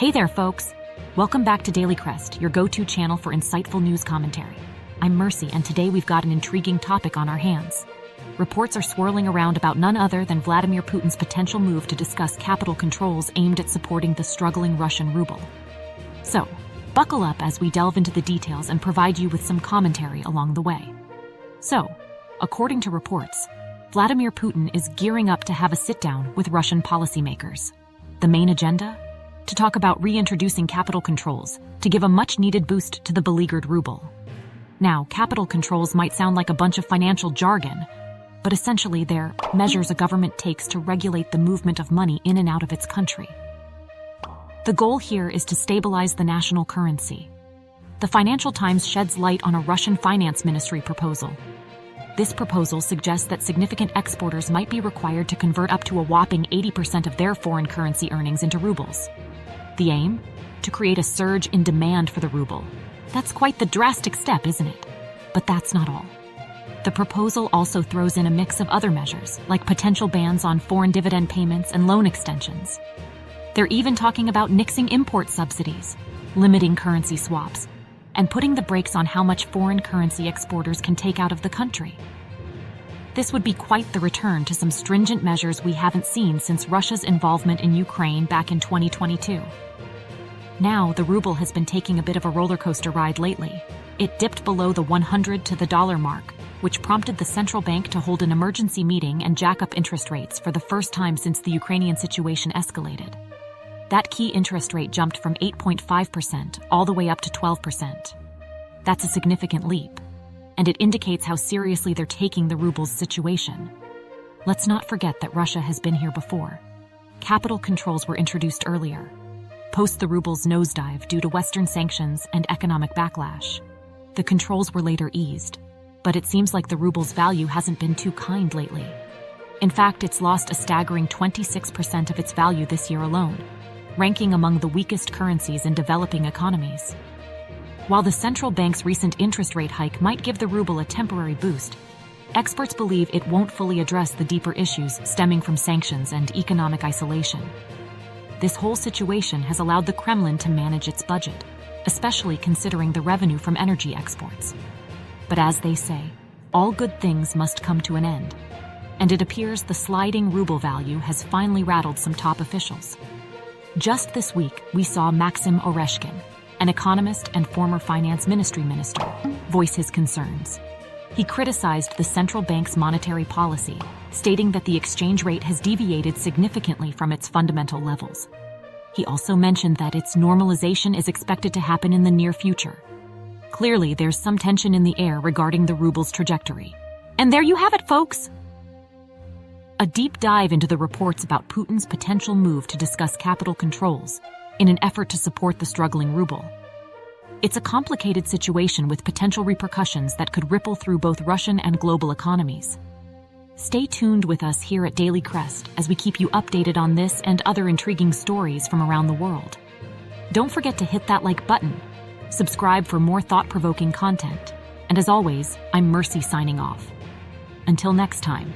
Hey there, folks! Welcome back to DailyCrest, your go-to channel for insightful news commentary. I'm Mercy, and today we've got an intriguing topic on our hands. Reports are swirling around about none other than Vladimir Putin's potential move to discuss capital controls aimed at supporting the struggling Russian ruble. So, buckle up as we delve into the details and provide you with some commentary along the way. So, according to reports, Vladimir Putin is gearing up to have a sit-down with Russian policymakers. The main agenda? To talk about reintroducing capital controls to give a much-needed boost to the beleaguered ruble. Now, capital controls might sound like a bunch of financial jargon, but essentially they're measures a government takes to regulate the movement of money in and out of its country. The goal here is to stabilize the national currency. The Financial Times sheds light on a Russian finance ministry proposal. This proposal suggests that significant exporters might be required to convert up to a whopping 80% of their foreign currency earnings into rubles. The aim? To create a surge in demand for the ruble. That's quite the drastic step, isn't it? But that's not all. The proposal also throws in a mix of other measures, like potential bans on foreign dividend payments and loan extensions. They're even talking about nixing import subsidies, limiting currency swaps, and putting the brakes on how much foreign currency exporters can take out of the country. This would be quite the return to some stringent measures we haven't seen since Russia's involvement in Ukraine back in 2022. Now, the ruble has been taking a bit of a roller coaster ride lately. It dipped below the 100 to the dollar mark, which prompted the central bank to hold an emergency meeting and jack up interest rates for the first time since the Ukrainian situation escalated. That key interest rate jumped from 8.5% all the way up to 12%. That's a significant leap, and it indicates how seriously they're taking the ruble's situation. Let's not forget that Russia has been here before. Capital controls were introduced earlier, post the ruble's nosedive due to Western sanctions and economic backlash. The controls were later eased, but it seems like the ruble's value hasn't been too kind lately. In fact, it's lost a staggering 26% of its value this year alone, ranking among the weakest currencies in developing economies. While the central bank's recent interest rate hike might give the ruble a temporary boost, experts believe it won't fully address the deeper issues stemming from sanctions and economic isolation. This whole situation has allowed the Kremlin to manage its budget, especially considering the revenue from energy exports. But as they say, all good things must come to an end, and it appears the sliding ruble value has finally rattled some top officials. Just this week, we saw Maxim Oreshkin, an economist and former finance ministry minister, voice his concerns. He criticized the central bank's monetary policy, stating that the exchange rate has deviated significantly from its fundamental levels. He also mentioned that its normalization is expected to happen in the near future. Clearly, there's some tension in the air regarding the ruble's trajectory. And there you have it, folks! A deep dive into the reports about Putin's potential move to discuss capital controls in an effort to support the struggling ruble. It's a complicated situation with potential repercussions that could ripple through both Russian and global economies. Stay tuned with us here at DailyCrest as we keep you updated on this and other intriguing stories from around the world. Don't forget to hit that like button, subscribe for more thought-provoking content, and as always, I'm Mercy signing off. Until next time.